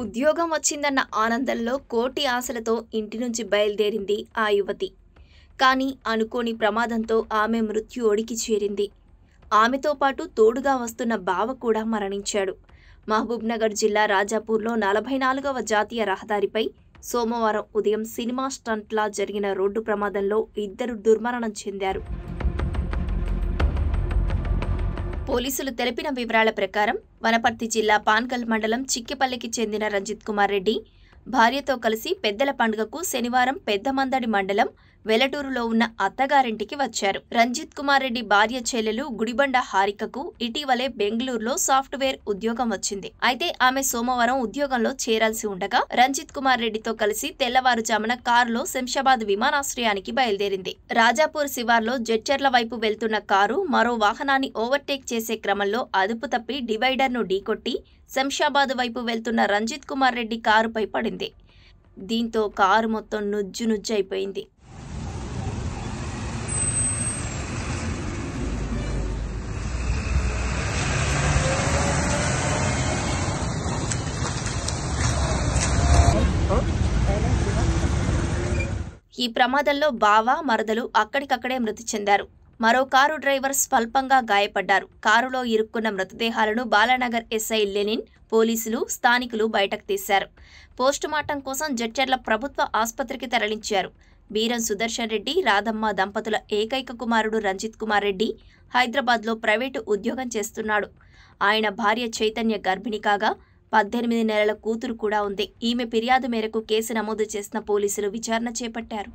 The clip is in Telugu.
ఉద్యోగం వచ్చిందన్న ఆనందంలో కోటి ఆశలతో ఇంటి నుంచి బయలుదేరింది ఆ యువతి. కానీ అనుకోని ప్రమాదంతో ఆమె మృత్యు ఒడికి చేరింది. ఆమెతో పాటు తోడుగా వస్తున్న బావ కూడా మరణించాడు. మహబూబ్నగర్ జిల్లా రాజాపూర్లో 44వ జాతీయ రహదారిపై సోమవారం ఉదయం సినిమా స్టంట్లా జరిగిన రోడ్డు ప్రమాదంలో ఇద్దరు దుర్మరణం చెందారు. పోలీసులు తెలిపిన వివరాల ప్రకారం వనపర్తి జిల్లా పాన్గల్ మండలం చిక్కిపల్లికి చెందిన రంజిత్ కుమార్ రెడ్డి భార్యతో కలిసి పెద్దల పండుగకు శనివారం పెద్దమందడి మండలం వెలటూరులో ఉన్న అత్తగారింటికి వచ్చారు. రంజిత్ కుమార్ రెడ్డి భార్య చెల్లెలు గుడిబండ హారికకు ఇటీవలే బెంగళూరులో సాఫ్ట్వేర్ ఉద్యోగం వచ్చింది. అయితే ఆమె సోమవారం ఉద్యోగంలో చేరాల్సి ఉండగా రంజిత్ కుమార్ రెడ్డితో కలిసి తెల్లవారుజామున కారులో శంషాబాద్ విమానాశ్రయానికి బయలుదేరింది. రాజాపూర్ శివార్లో జడ్చర్ల వైపు వెళ్తున్న కారు మరో వాహనాన్ని ఓవర్టేక్ చేసే క్రమంలో అదుపు తప్పి డివైడర్ను ఢీకొట్టి శంషాబాద్ వైపు వెళ్తున్న రంజిత్ కుమార్ రెడ్డి కారుపై పడింది. దీంతో కారు మొత్తం నుజ్జునుజ్జైపోయింది. ఈ ప్రమాదంలో బావ, మరదలు అక్కడికక్కడే మృతి చెందారు. మరో కారు డ్రైవర్ స్వల్పంగా గాయపడ్డారు. కారులో ఇరుక్కున్న మృతదేహాలను బాలానగర్ ఎస్ఐ లెనిన్, పోలీసులు, స్థానికులు బయటకు తీశారు. పోస్టుమార్టం కోసం జడ్చర్ల ప్రభుత్వ ఆసుపత్రికి తరలించారు. బీరం సుదర్శన్ రెడ్డి, రాధమ్మ దంపతుల ఏకైక కుమారుడు రంజిత్ కుమార్ రెడ్డి హైదరాబాద్లో ప్రైవేటు ఉద్యోగం చేస్తున్నాడు. ఆయన భార్య చైతన్య గర్భిణి కాగా 18 నెలల కూతురు కూడా ఉంది. ఈమె ఫిర్యాదు మేరకు కేసు నమోదు చేసిన పోలీసులు విచారణ చేపట్టారు.